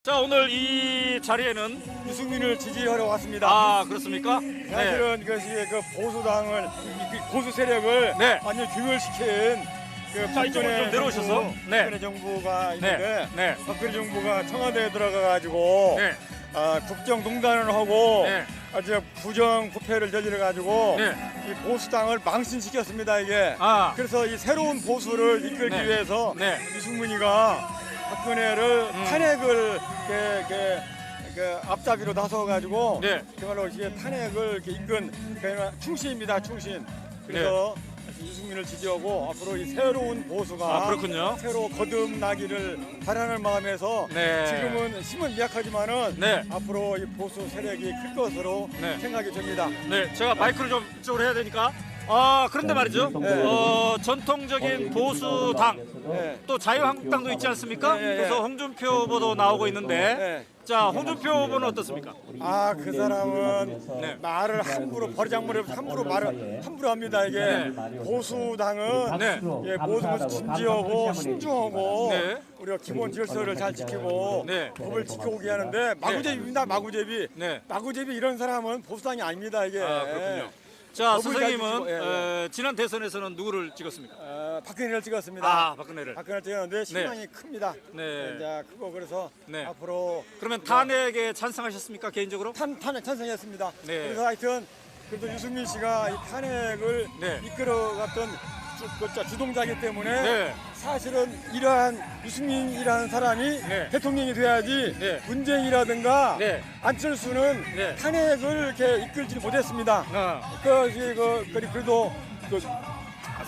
자, 오늘 이 자리에는 유승민을 지지하러 왔습니다. 아, 그렇습니까? 사실은 그것이 그 보수당을 보수 세력을 네. 완전 규멸시킨 그 자, 이쪽으로 좀 내려오셔서. 네. 박근혜 정부가 있는데 네. 박근혜 정부가 청와대에 들어가가지고 네. 국정농단을 하고 네. 아주 부정부패를 저질러가지고 네. 이 보수당을 망신시켰습니다 이게. 아. 그래서 이 새로운 보수를 이끌기 네. 위해서 네. 유승민이가 박근혜를 탄핵을 그 앞잡이로 나서가지고 네. 정말로 이게 탄핵을 이렇게 이끈 그냥 충신입니다, 충신. 그래서 유승민을 지지하고 앞으로 이 새로운 보수가 아, 그렇군요. 새로 거듭나기를 바라는 마음에서 네. 지금은 힘은 미약하지만은 네. 앞으로 이 보수 세력이 클 것으로 네. 생각이 됩니다. 네, 제가 마이크를 좀 이쪽으로 해야 되니까. 아, 그런데 말이죠. 네. 전통적인 보수당, 네. 또 자유한국당도 있지 않습니까? 네, 네, 네. 그래서 홍준표 후보도 나오고 있는데, 네. 자, 홍준표 후보는 어떻습니까? 아, 그 사람은 네. 말을 함부로 버리장머리 함부로 말을 함부로 합니다. 이게 네. 보수당은 네. 예, 모든 것을 진지하고 신중하고 네. 우리가 기본 질서를 잘 지키고 네. 법을 지켜오게 하는데 마구제비입니다. 마구제비. 네. 마구제비 이런 사람은 보수당이 아닙니다. 이게. 아, 그렇군요. 자, 법을 잘 선생님은 지키고, 예. 지난 대선에서는 누구를 찍었습니까? 박근혜를 찍었습니다. 아, 박근혜를. 박근혜를 찍었는데 신망이 큽니다. 네. 이제 크고 그래서 네. 앞으로 그러면 탄핵에 찬성하셨습니까, 개인적으로? 탄핵 찬성했습니다. 네. 그래서 하여튼 그래도 유승민 씨가 이 탄핵을 네. 이끌어갔던 주동자이기 때문에 네. 사실은 이러한 유승민이라는 사람이 네. 대통령이 돼야지 네. 문재인이라든가 네. 안철수는 네. 탄핵을 이렇게 이끌지 못했습니다. 아, 그래도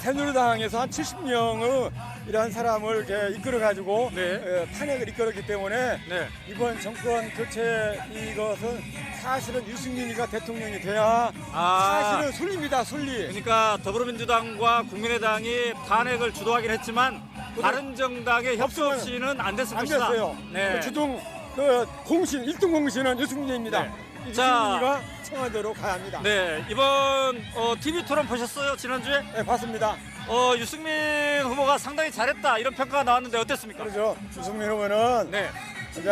새누리당에서 한 70명의 이러한 사람을 이렇게 이끌어가지고 네. 탄핵을 이끌었기 때문에 네. 이번 정권 교체 이것은 사실은 유승민이가 대통령이 돼야 아. 사실은 순리입니다, 순리. 그러니까 더불어민주당과 국민의당이 탄핵을 주도하긴 했지만 다른 정당의 협조 없이는 안 됐을 안 것이다. 됐어요. 네. 공신 1등 공신은 유승민입니다. 네. 유승민이가 청와대로 가야 합니다. 네, 이번 TV 토론 보셨어요? 지난주에? 네, 봤습니다. 유승민 후보가 상당히 잘했다 이런 평가가 나왔는데 어땠습니까? 그렇죠. 유승민 후보는 네. 이제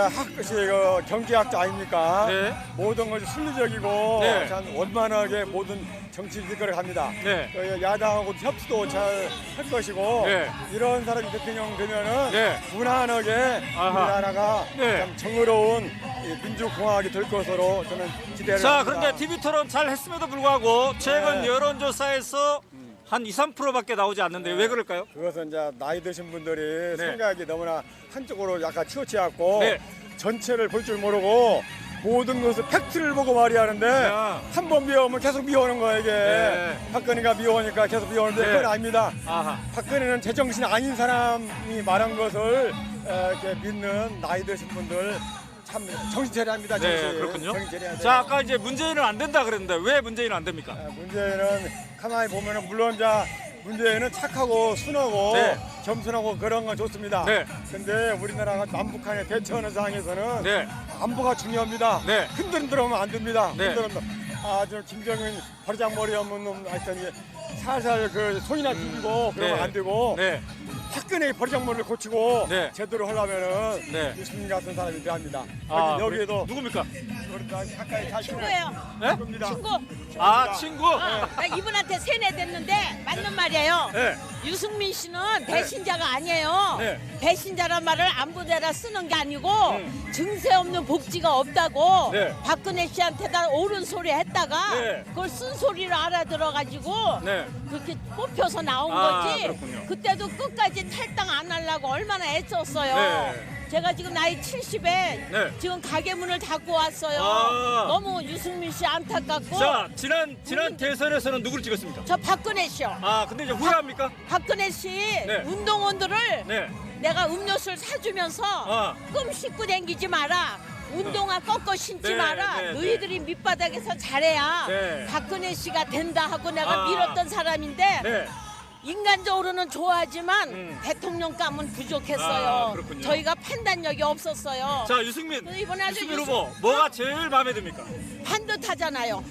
경제학자 아닙니까? 네. 모든 것이 순리적이고 네. 참 원만하게 모든 정치를 이끌어 갑니다. 네. 야당하고 협치도 잘 할 것이고 네. 이런 사람이 대통령 되면은 네. 무난하게 아하. 우리나라가 네. 참 정의로운 민주공화국이 될 것으로 저는 기대를 자, 합니다. 그런데 TV 토론 잘 했음에도 불구하고 최근 네. 여론조사에서 한 2~3%밖에 나오지 않는데 왜 그럴까요? 그것은 이제 나이 드신 분들이 네. 생각이 너무나 한쪽으로 약간 치우치갖고 네. 전체를 볼 줄 모르고 모든 것을 팩트를 보고 말이하는데 야. 한 번 미워하면 계속 미워하는 거야 이게. 네. 박근혜가 미워하니까 계속 미워하는데 네. 그건 아닙니다. 아하. 박근혜는 제정신이 아닌 사람이 말한 것을 이렇게 믿는 나이 드신 분들 참 정신 차려야 합니다. 네, 정신. 그렇군요. 정신 차려야 돼요. 자, 아까 이제 문재인은 안 된다 그랬는데 왜 문재인은 안 됩니까? 문제는 가만히 보면은 물론 문제는 착하고 순하고 네. 겸손하고 그런 건 좋습니다. 네. 근데 우리나라가 남북한에 대처하는 상황에서는 네. 안보가 중요합니다. 네. 흔들흔들하면 안 됩니다. 네. 저 김정은 버리장머리 없는 놈 하여튼 살살 손이나 죽이고 그러면 네. 안 되고 네. 화끈하게 버리장머리를 고치고 네. 제대로 하려면은 네. 유승민 같은 사람이 필요합니다. 아, 여기에도 누굽니까? 가까이 잘 친구예요. 네? 친구입니다. 친구. 아, 친구. 나 이분한테 세뇌됐는데 맞는 말이에요. 네. 유승민 씨는 배신자가 아니에요. 네. 배신자란 말을 아무데나 쓰는 게 아니고 증세 없는 복지가 없다고 네. 박근혜 씨한테다 옳은 소리 했다가 네. 그걸 쓴 소리를 알아들어가지고 네. 그렇게 뽑혀서 나온 아, 거지. 그렇군요. 그때도 끝까지 탈당 안 하려고 얼마나 애썼어요. 네. 제가 지금 나이 70에 네. 지금 가게 문을 닫고 왔어요. 아. 너무 유승민 씨 안타깝고. 자, 지난 대선에서는 누구를 찍었습니까? 저 박근혜 씨요. 아, 근데 이제 후회합니까? 박근혜 씨 네. 운동원들을 네. 내가 음료수를 사주면서 아. 끔 씻고 댕기지 마라. 운동화 꺾어 신지 네, 마라. 네, 네. 너희들이 밑바닥에서 잘해야 네. 박근혜 씨가 된다 하고 내가 아. 밀었던 사람인데 네. 인간적으로는 좋아하지만 아, 대통령감은 부족했어요. 그렇군요. 저희가 판단력이 없었어요. 자, 유승민. 이번에 아주 유승민 후보 뭐가 제일 마음에 듭니까? 반듯하잖아요.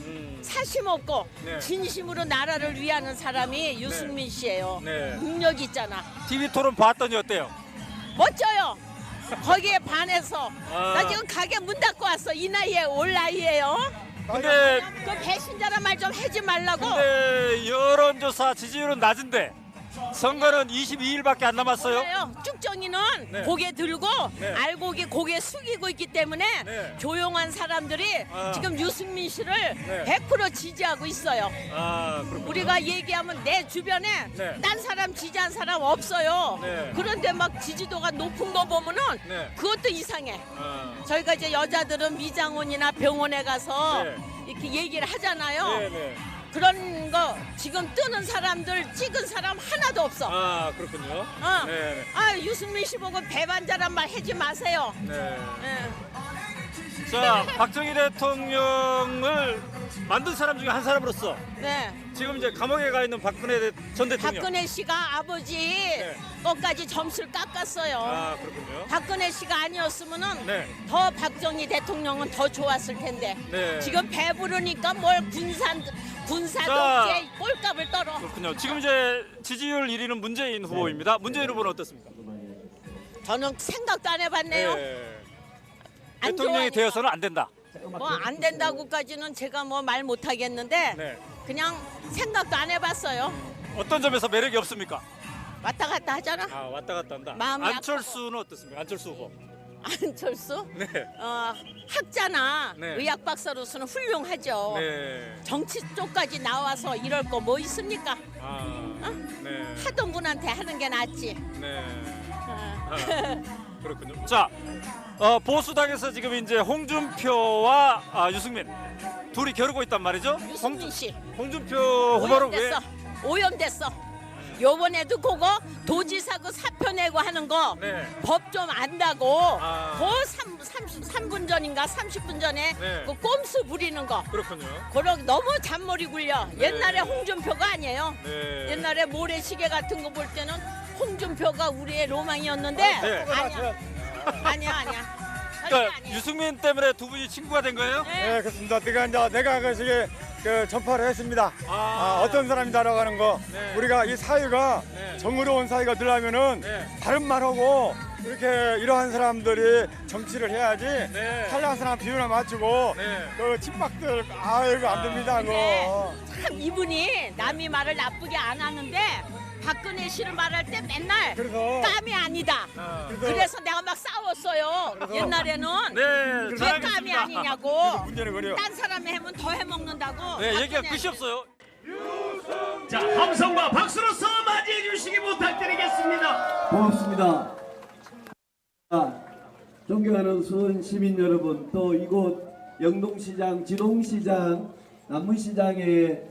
사심 없고 네. 진심으로 나라를 위하는 사람이 유승민 씨예요. 네. 능력이 있잖아. TV 토론 봤더니 어때요? 멋져요. 거기에 반해서 아. 나 지금 가게 문 닫고 왔어. 이 나이에 올 나이에요. 근데 그 배신자란 말 좀 하지 말라고. 여론조사 지지율은 낮은데 선거는 22일밖에 안 남았어요. 몰라요. 쭉정이는 네. 고개 들고 네. 알고기 고개 숙이고 있기 때문에 네. 조용한 사람들이 아. 지금 유승민 씨를 네. 100% 지지하고 있어요. 아, 그렇군요. 우리가 얘기하면 내 주변에 네. 딴 사람 지지한 사람 없어요. 네. 그런데 막 지지도가 높은 거 보면은 네. 그것도 이상해. 아, 저희가 이제 여자들은 미장원이나 병원에 가서 네. 이렇게 얘기를 하잖아요. 네네. 그런 거 지금 뜨는 사람들 찍은 사람 하나도 없어. 아, 그렇군요. 어. 네. 아 유승민 씨 보고 배반자란 말 하지 마세요. 네. 예. 자, 박정희 대통령을 만든 사람 중에 한 사람으로서 네. 지금 이제 감옥에 가 있는 박근혜 전 대통령. 박근혜 씨가 아버지 것까지 점수를 깎았어요. 아, 그렇군요. 박근혜 씨가 아니었으면은 네. 더 박정희 대통령은 더 좋았을 텐데. 네. 지금 배부르니까 뭘 군사 자. 독재 꼴값을 떨어. 그렇군요. 지금 이제 지지율 1위는 문재인 후보입니다. 문재인 후보는 어떻습니까? 저는 생각도 안 해봤네요. 안 대통령이 좋아하니까. 되어서는 안 된다. 뭐 안 된다고까지는 제가 뭐 말 못하겠는데 네. 그냥 생각도 안 해봤어요. 어떤 점에서 매력이 없습니까? 왔다 갔다 하잖아. 아, 왔다 갔다 한다. 마음이 안철수는 어떻습니까? 안철수 후보. 안철수 네. 학자나 네. 의학 박사로서는 훌륭하죠. 네. 정치 쪽까지 나와서 이럴 거 뭐 있습니까? 아. 네. 하던 분한테 하는 게 낫지. 네. 어. 아, 그렇군요. 자, 보수당에서 지금 이제 홍준표와 유승민 둘이 겨루고 있단 말이죠. 유승민 씨 홍준표 후보를 왜? 오염됐어. 오염됐어. 요번에도 그거 도지사 그 사표 내고 하는 거 네. 법 좀 안다고 아. 그 3분 전인가 30분 전에 네. 그 꼼수 부리는 거 그렇군요. 그런 너무 잔머리 굴려. 옛날에 홍준표가 아니에요. 네. 옛날에 모래시계 같은 거 볼 때는 홍준표가 우리의 로망이었는데 네. 아니야. 그러니까 유승민 때문에 두 분이 친구가 된 거예요? 네, 그렇습니다. 내가 그 전파를 했습니다. 어떤 사람이다라고 하는 거. 네. 우리가 이 사회가 네. 정의로운 사회가 되려면은 네. 바른 말하고 이렇게 이러한 사람들이 정치를 해야지. 네. 탈락한 사람 비율을 맞추고 네. 그 친박들 아이고 안 됩니다. 그거. 참 이분이 남이 말을 나쁘게 안 하는데 박근혜 씨를 말할 때 맨날 그래서 깜이 아니다. 그래서 내가 막 싸웠어요. 옛날에는 네. 왜 잘하겠습니다. 깜이 아니냐고. 문제는 그래요. 딴 사람이 하면 더 해먹는다고. 네, 얘기가 박근혜 끝이 없어요. 자, 함성과 박수로서 맞이해 주시기 부탁드리겠습니다. 고맙습니다. 존경하는 수원 시민 여러분, 또 이곳 영동시장, 지동시장, 남문시장의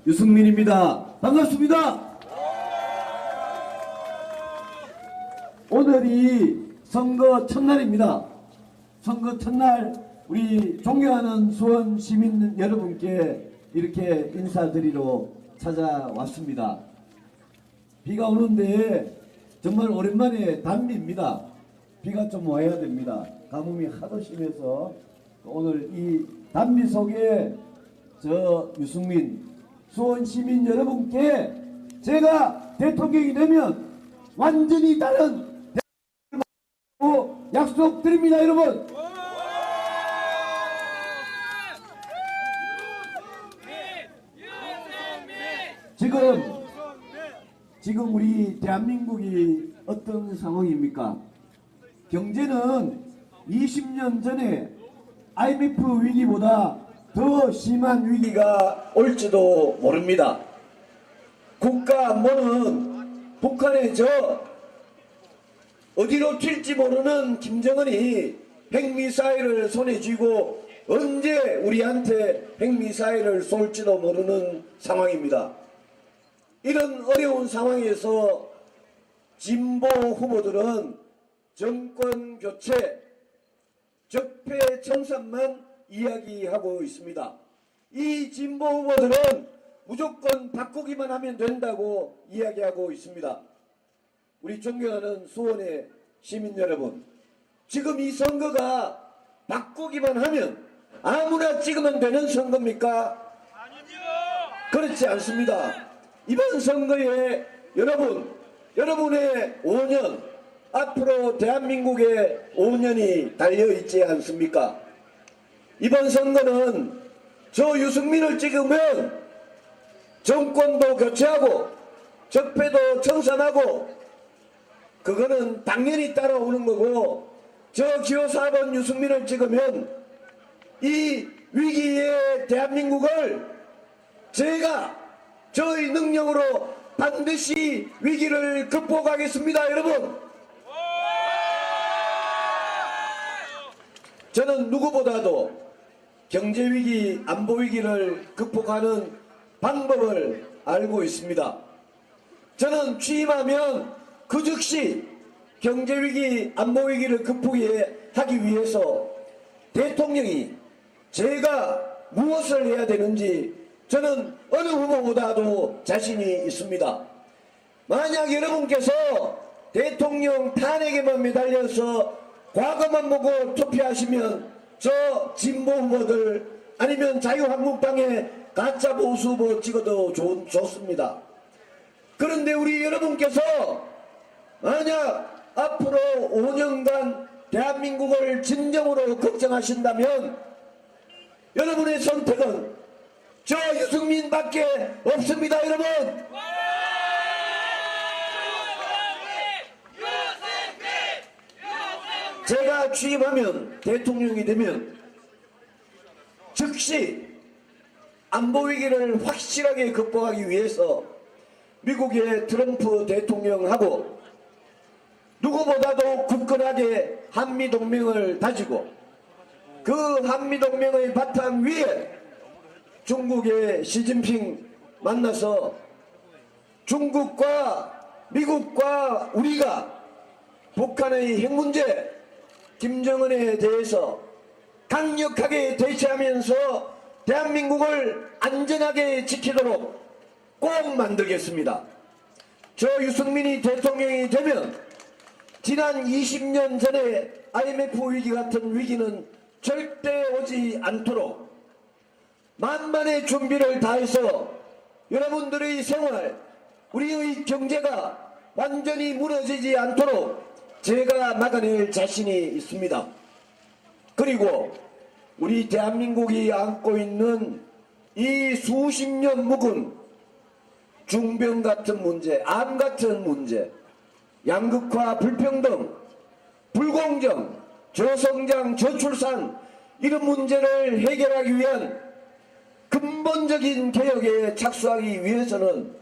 유승민입니다. 반갑습니다. 오늘이 선거 첫날입니다. 선거 첫날 우리 존경하는 수원 시민 여러분께 이렇게 인사드리러 찾아왔습니다. 비가 오는데 정말 오랜만에 단비입니다. 비가 좀 와야 됩니다. 가뭄이 하도 심해서 오늘 이 단비 속에 저 유승민 수원 시민 여러분께 제가 대통령이 되면 완전히 다른 대통령으로 약속드립니다, 여러분. 지금 우리 대한민국이 어떤 상황입니까? 경제는 20년 전에 IMF 위기보다 더 심한 위기가 올지도 모릅니다. 국가 안보는 북한의 어디로 튈지 모르는 김정은이 핵미사일을 손에 쥐고 언제 우리한테 핵미사일을 쏠지도 모르는 상황입니다. 이런 어려운 상황에서 진보 후보들은 정권 교체, 적폐 청산만 이야기하고 있습니다. 이 진보 후보들은 무조건 바꾸기만 하면 된다고 이야기하고 있습니다. 우리 존경하는 수원의 시민 여러분, 지금 이 선거가 바꾸기만 하면 아무나 찍으면 되는 선거입니까? 아니죠. 그렇지 않습니다. 이번 선거에 여러분의 5년, 앞으로 대한민국의 5년이 달려있지 않습니까? 이번 선거는 저 유승민을 찍으면 정권도 교체하고 적폐도 청산하고 그거는 당연히 따라오는 거고, 저 기호 4번 유승민을 찍으면 이 위기의 대한민국을 제가 저희 능력으로 반드시 위기를 극복하겠습니다. 여러분, 저는 누구보다도 경제위기, 안보위기를 극복하는 방법을 알고 있습니다. 저는 취임하면 그 즉시 경제위기, 안보위기를 극복하기 위해서 대통령이 제가 무엇을 해야 되는지 저는 어느 후보보다도 자신이 있습니다. 만약 여러분께서 대통령 탄핵에만 매달려서 과거만 보고 투표하시면 저 진보 후보들 아니면 자유한국당의 가짜 보수 후보 찍어도 좋습니다. 그런데 우리 여러분께서 만약 앞으로 5년간 대한민국을 진정으로 걱정하신다면 여러분의 선택은 저 유승민밖에 없습니다. 여러분, 제가 취임하면 대통령이 되면 즉시 안보위기를 확실하게 극복하기 위해서 미국의 트럼프 대통령하고 누구보다도 굳건하게 한미동맹을 다지고 그 한미동맹의 바탕 위에 중국의 시진핑 만나서 중국과 미국과 우리가 북한의 핵 문제, 김정은에 대해서 강력하게 대처하면서 대한민국을 안전하게 지키도록 꼭 만들겠습니다. 저 유승민이 대통령이 되면 지난 20년 전에 IMF 위기 같은 위기는 절대 오지 않도록 만반의 준비를 다해서 여러분들의 생활, 우리의 경제가 완전히 무너지지 않도록 제가 막아낼 자신이 있습니다. 그리고 우리 대한민국이 안고 있는 이 수십 년 묵은 중병 같은 문제, 암 같은 문제, 양극화, 불평등, 불공정, 저성장, 저출산 이런 문제를 해결하기 위한 근본적인 개혁에 착수하기 위해서는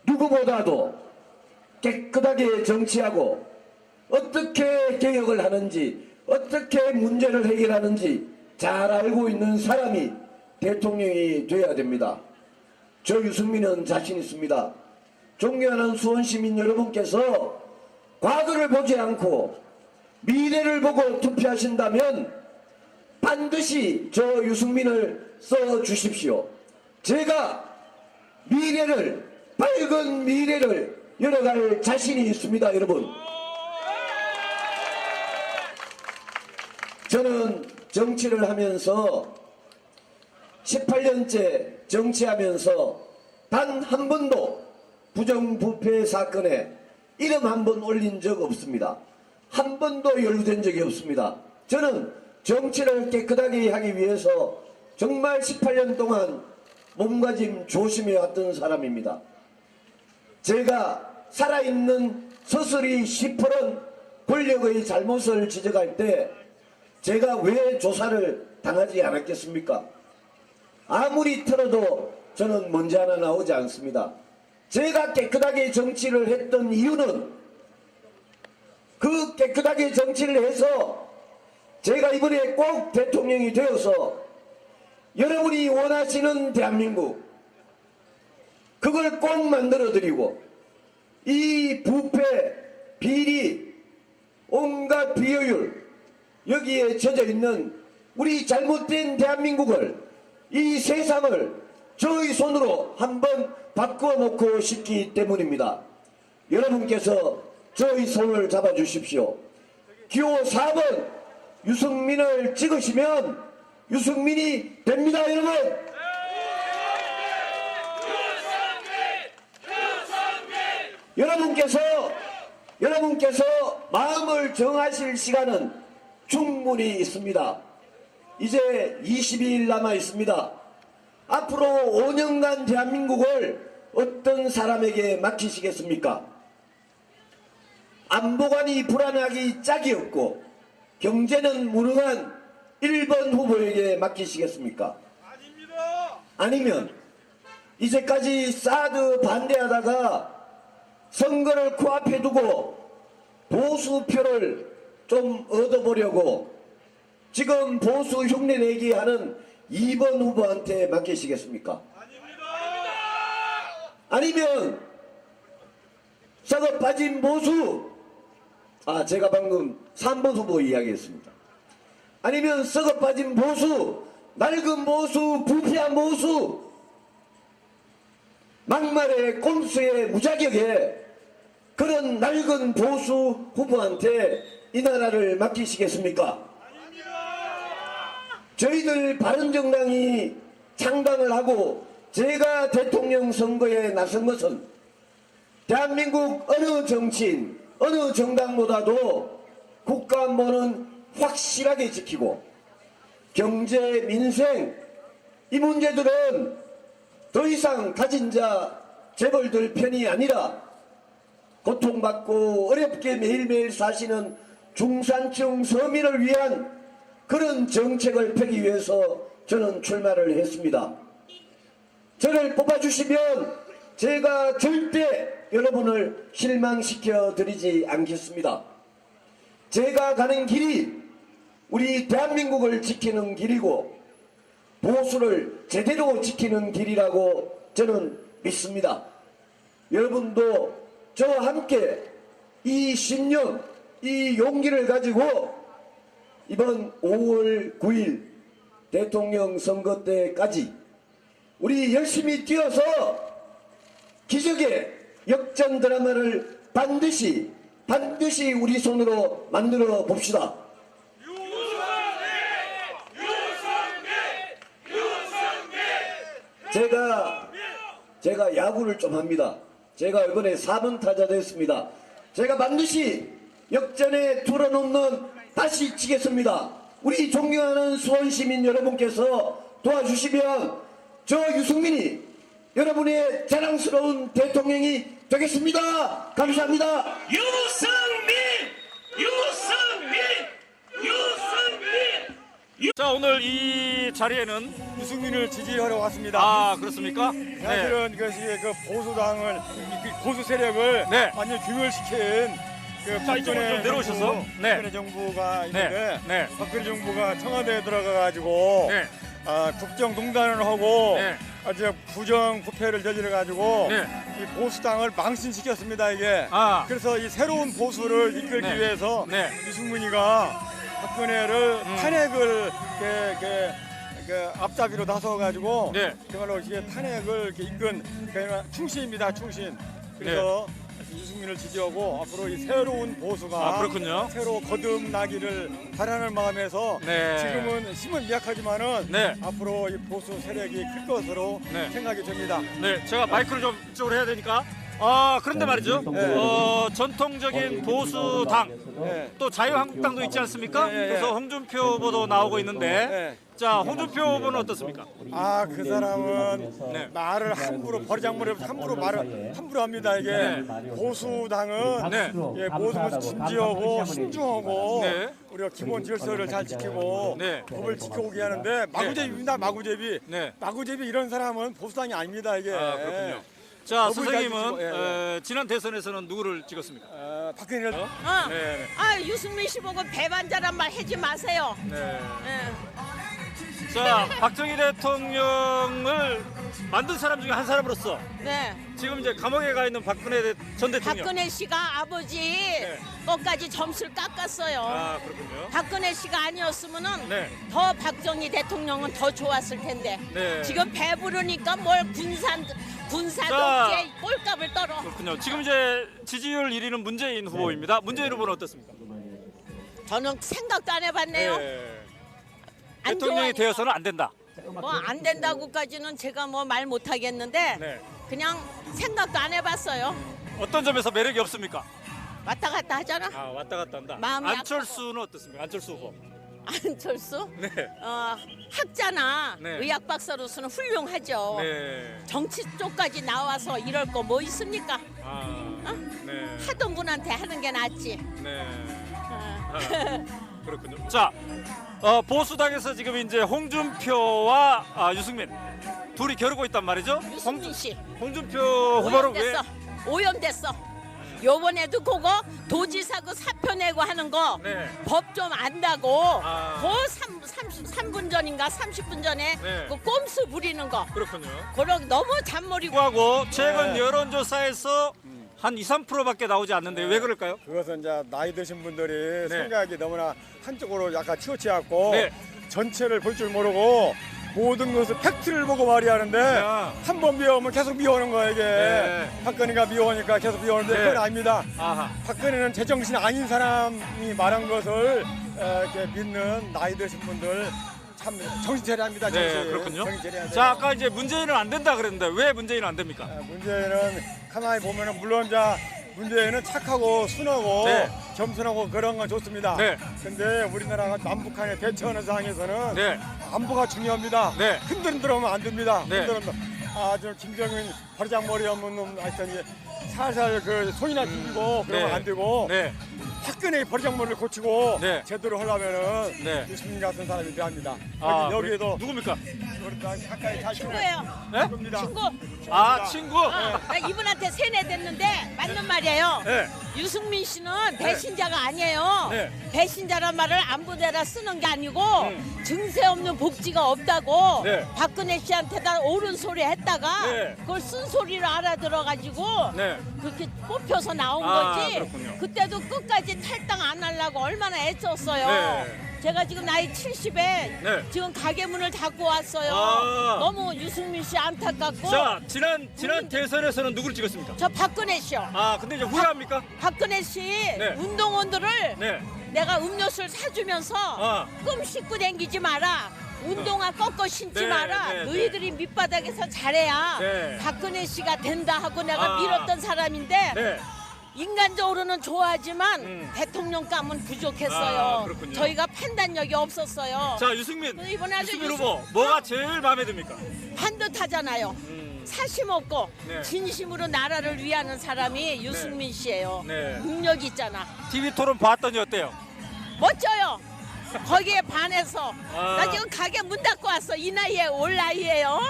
누구보다도 깨끗하게 정치하고 어떻게 개혁을 하는지 어떻게 문제를 해결하는지 잘 알고 있는 사람이 대통령이 되어야 됩니다. 저 유승민은 자신 있습니다. 존경하는 수원시민 여러분께서 과거를 보지 않고 미래를 보고 투표하신다면 반드시 저 유승민을 써주십시오. 제가 미래를, 밝은 미래를 열어갈 자신이 있습니다. 여러분, 저는 정치를 하면서 18년째 정치하면서 단 한 번도 부정부패 사건에 이름 한 번 올린 적 없습니다. 한 번도 연루된 적이 없습니다. 저는 정치를 깨끗하게 하기 위해서 정말 18년 동안 몸가짐 조심해 왔던 사람입니다. 제가 살아있는 서슬이 시퍼런 권력의 잘못을 지적할 때 제가 왜 조사를 당하지 않았겠습니까? 아무리 틀어도 저는 먼지 하나 나오지 않습니다. 제가 깨끗하게 정치를 했던 이유는 그 깨끗하게 정치를 해서 제가 이번에 꼭 대통령이 되어서 여러분이 원하시는 대한민국 그걸 꼭 만들어드리고 이 부패, 비리, 온갖 비효율 여기에 젖어있는 우리 잘못된 대한민국을 이 세상을 저희 손으로 한번 바꿔놓고 싶기 때문입니다. 여러분께서 저희 손을 잡아주십시오. 기호 4번 유승민을 찍으시면 유승민이 됩니다. 여러분, 여러분께서 여러분께서 마음을 정하실 시간은 충분히 있습니다. 이제 22일 남아 있습니다. 앞으로 5년간 대한민국을 어떤 사람에게 맡기시겠습니까? 안보관이 불안하기 짝이 없고 경제는 무능한 1번 후보에게 맡기시겠습니까? 아닙니다. 아니면 이제까지 사드 반대하다가 선거를 코앞에 두고 보수표를 좀 얻어보려고 지금 보수 흉내내기 하는 2번 후보한테 맡기시겠습니까? 아니면 썩어 빠진 보수, 제가 방금 3번 후보 이야기했습니다. 아니면 썩어 빠진 보수, 낡은 보수, 부패한 보수, 막말에 꼼수에 무자격에 그런 낡은 보수 후보한테 이 나라를 맡기시겠습니까? 저희들 바른정당이 창당을 하고 제가 대통령 선거에 나선 것은 대한민국 어느 정치인, 어느 정당보다도 국가 안보는 확실하게 지키고 경제, 민생 이 문제들은 더 이상 가진 자 재벌들 편이 아니라 고통받고 어렵게 매일매일 사시는 중산층 서민을 위한 그런 정책을 펴기 위해서 저는 출마를 했습니다. 저를 뽑아주시면 제가 절대 여러분을 실망시켜 드리지 않겠습니다. 제가 가는 길이 우리 대한민국을 지키는 길이고 보수를 제대로 지키는 길이라고 저는 믿습니다. 여러분도 저와 함께 이 신념, 이 용기를 가지고 이번 5월 9일 대통령 선거 때까지 우리 열심히 뛰어서 기적의 역전 드라마를 반드시 우리 손으로 만들어 봅시다. 제가 야구를 좀 합니다. 제가 이번에 4번 타자 됐습니다. 제가 반드시 역전의 투런 홈런 다시 치겠습니다. 우리 존경하는 수원시민 여러분께서 도와주시면 저 유승민이 여러분의 자랑스러운 대통령이 되겠습니다. 감사합니다. 자, 오늘 이 자리에는 유승민을 지지하러 왔습니다. 그렇습니까? 네. 사실은 그 보수당을 보수 세력을 네. 완전 규멸시킨 그 자, 이쪽으로 좀 내려오셔서. 네. 박근혜 정부가 있는데 네. 박근혜 정부가 청와대에 들어가가지고 네. 국정농단을 하고 네. 아주 부정부패를 저질러가지고 네. 이 보수당을 망신시켰습니다 이게. 그래서 이 새로운 보수를 이끌기 네. 위해서 네. 유승민이가 박근혜를 탄핵을 앞잡이로 나서가지고 네. 정말로 이게 탄핵을 이끈 충신입니다, 충신. 그래서 유승민을 지지하고 앞으로 이 새로운 보수가 그렇군요. 새로 거듭나기를 바라는 마음에서 네. 지금은 힘은 미약하지만은 네. 앞으로 이 보수 세력이 클 것으로 네. 생각이 됩니다. 네, 제가 마이크를 좀 이쪽으로 해야 되니까. 그런데 말이죠. 전통적인 보수당, 네. 또 자유한국당도 있지 않습니까? 네. 그래서 홍준표 후보도 나오고 있는데, 네. 자, 홍준표 후보는 어떻습니까? 그 사람은 네. 말을 함부로 버리장머리 함부로 말을 함부로 합니다. 이게 네. 보수당은 네. 보수는 진지하고 신중하고 네. 우리가 기본 질서를 잘 지키고 네. 법을 지켜오게 하는데 마구제비입니다. 마구제비. 네. 마구제비 이런 사람은 보수당이 아닙니다. 이게. 그렇군요. 자, 법을 잘 선생님은 지키고, 지난 대선에서는 누구를 찍었습니까? 박근혜를 네. 유승민 씨 보고 배반자란 말 하지 마세요. 네. 예. 자, 박정희 대통령을 만든 사람 중에 한 사람으로서 네. 지금 이제 감옥에 가 있는 박근혜 전 대통령. 박근혜 씨가 아버지 것까지 점수를 깎았어요. 그렇군요. 박근혜 씨가 아니었으면은 네. 더 박정희 대통령은 더 좋았을 텐데. 네. 지금 배부르니까 뭘 군사 자. 독재 꼴값을 떨어. 그렇군요. 지금 이제 지지율 1위는 문재인 후보입니다. 문재인 후보는 어떻습니까? 저는 생각도 안 해봤네요. 안 대통령이 좋아하니까. 되어서는 안 된다. 뭐 안 된다고까지는 제가 뭐 말 못하겠는데 네. 그냥 생각도 안 해봤어요. 어떤 점에서 매력이 없습니까? 왔다 갔다 하잖아. 아, 왔다 갔다 한다. 마음이 안철수는 어떻습니까? 안철수 후보. 안철수? 네. 학자나 네. 의학 박사로서는 훌륭하죠. 네. 정치 쪽까지 나와서 이럴 거 뭐 있습니까? 아. 네. 하던 분한테 하는 게 낫지. 네. 어. 아, 그렇군요. 자, 보수당에서 지금 이제 홍준표와 유승민 둘이 겨루고 있단 말이죠. 유승민 씨 홍준표 후보를 왜? 오염됐어. 오염됐어. 요번에도 그거 도지사 그 사표 내고 하는 거 네. 법 좀 안다고 아. 그 3분 전인가 30분 전에 네. 그 꼼수 부리는 거 그렇군요. 그런 너무 잔머리고 하고 최근 네. 여론조사에서 한 2, 3%밖에 나오지 않는데 왜 그럴까요? 그것은 이제 나이 드신 분들이 네. 생각이 너무나 한쪽으로 약간 치우치갖고 네. 전체를 볼 줄 모르고 모든 것을 팩트를 보고 말이하는데 야. 한 번 미워오면 계속 미워오는 거야 이게. 네. 박근혜가 미워오니까 계속 미워오는데 네. 그건 아닙니다. 아하. 박근혜는 제정신 아닌 사람이 말한 것을 이렇게 믿는 나이 드신 분들 참 정신 차려야 합니다. 네, 정신. 그렇군요. 정신 차려야 돼요. 자, 아까 이제 문재인은 안 된다 그랬는데 왜 문재인은 안 됩니까? 문제는 가만히 보면은 물론 문제는 착하고 순하고 네. 겸손하고 그런 건 좋습니다. 네. 근데 우리나라가 남북한에 대처하는 상황에서는 네. 안보가 중요합니다. 네. 흔들흔들하면 안 됩니다. 네. 흔들흔들. 저 김정은 버르장머리 없는 놈 하여튼 살살 그 손이나 튕기고 그러면 네. 안 되고 네. 박근혜의 버르장머리를 고치고 네. 제대로 하려면은 네. 유승민 같은 사람이 필요합니다. 아, 여기에도 누굽니까? 가까이 잘 친구예요. 네? 친구입니다. 친구. 아, 친구. 나 이분한테 세뇌됐는데 맞는 말이에요. 네. 유승민 씨는 배신자가 아니에요. 네. 배신자란 말을 안부대라 쓰는 게 아니고 증세 없는 복지가 없다고 네. 박근혜 씨한테다 옳은 소리 했다가 네. 그걸 쓴소리를 알아들어가지고 네. 그렇게 뽑혀서 나온 아, 거지. 그렇군요. 그때도 끝까지 탈당 안 하려고 얼마나 애썼어요. 네. 제가 지금 나이 70에 네. 지금 가게 문을 닫고 왔어요. 아. 너무 유승민 씨 안타깝고. 자, 지난 대선에서는 누구를 찍었습니까? 저 박근혜 씨요. 아, 근데 이제 후회합니까? 박근혜 씨 네. 운동원들을 네. 내가 음료수를 사주면서 아. 끔 씻고 다니지 마라. 운동화 꺾어 신지 네, 마라. 네, 너희들이 밑바닥에서 잘해야 네. 박근혜 씨가 된다 하고 내가 아. 밀었던 사람인데 네. 인간적으로는 좋아하지만 아, 대통령감은 부족했어요. 그렇군요. 저희가 판단력이 없었어요. 자, 유승민. 이번에 아주 유승민 후보 뭐가 제일 마음에 듭니까? 반듯하잖아요. 사심 없고 네. 진심으로 나라를 위하는 사람이 유승민 씨예요. 네. 능력 있잖아. TV 토론 봤더니 어때요? 멋져요. 거기에 반해서 아. 나 지금 가게 문 닫고 왔어. 이 나이에 올 나이에요.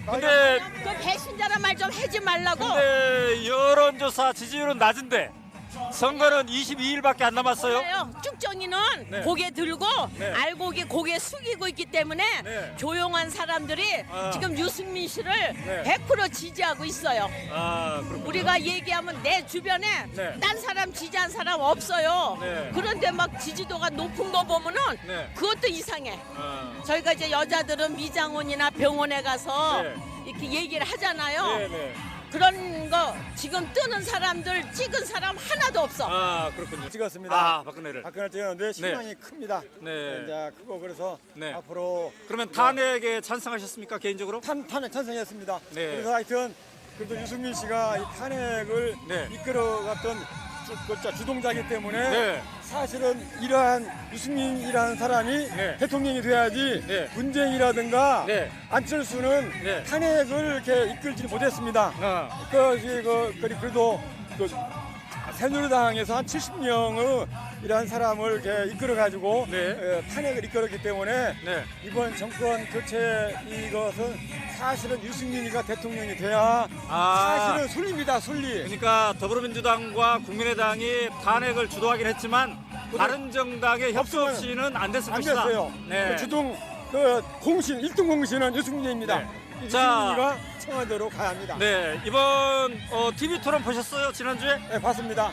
근데 그 배신자란 말 좀 하지 말라고. 근데 여론조사 지지율은 낮은데 선거는 22일밖에 안 남았어요. 몰라요. 쭉정이는 네. 고개 들고 네. 알고기 고개 숙이고 있기 때문에 네. 조용한 사람들이 아. 지금 유승민 씨를 네. 100% 지지하고 있어요. 아, 그렇군요. 우리가 얘기하면 내 주변에 네. 딴 사람 지지한 사람 없어요. 네. 그런데 막 지지도가 높은 거 보면은 네. 그것도 이상해. 아, 저희가 이제 여자들은 미장원이나 병원에 가서 네. 이렇게 얘기를 하잖아요. 네, 네. 그런 거 지금 뜨는 사람들 찍은 사람 하나도 없어. 아, 그렇군요. 찍었습니다. 아, 박근혜를. 박근혜 찍었는데 신랑이 큽니다. 네. 이제 그거 그래서 네. 앞으로 그러면 탄핵에 찬성하셨습니까 개인적으로? 탄핵 찬성했습니다. 네. 그래서 하여튼 그래도 유승민 씨가 이 탄핵을 네. 이끌어갔던 주동자이기 때문에 네. 사실은 이러한 유승민이라는 사람이 네. 대통령이 돼야지 네. 문재인이라든가 네. 안철수는 네. 탄핵을 이렇게 이끌지 못했습니다. 아, 그래도 새누리당에서 한 70명의 이러한 사람을 이렇게 이끌어가지고 네. 탄핵을 이끌었기 때문에 네. 이번 정권 교체 이것은 사실은 유승민이가 대통령이 돼야 아. 사실은 순리입니다. 순리. 그러니까 더불어민주당과 국민의당이 탄핵을 주도하긴 했지만 다른 정당의 협조 없이는 안 됐을 안 것이다. 됐어요. 네. 공신 1등 공신은 유승민입니다. 네. 유승민이가 청와대로 가야 합니다. 네, 이번 TV 토론 보셨어요? 지난주에? 네, 봤습니다.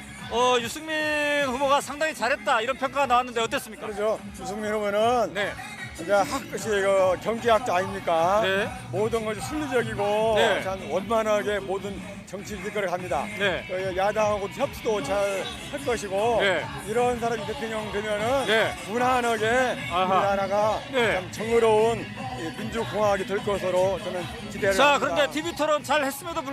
유승민 후보가 상당히 잘했다 이런 평가가 나왔는데 어땠습니까? 그렇죠. 유승민 후보는 네. 이제 경제학자 아닙니까? 네. 모든 것이 순리적이고 네. 참 원만하게 모든 정치를 이끌어 갑니다. 네. 야당하고 협치도 잘 할 것이고 네. 이런 사람이 대통령 되면은 네. 무난하게 아하. 우리나라가 네. 참 정의로운 민주공화국이 될 것으로 저는 기대를 자, 합니다. 그런데 TV 토론 잘 했음에도 불구하고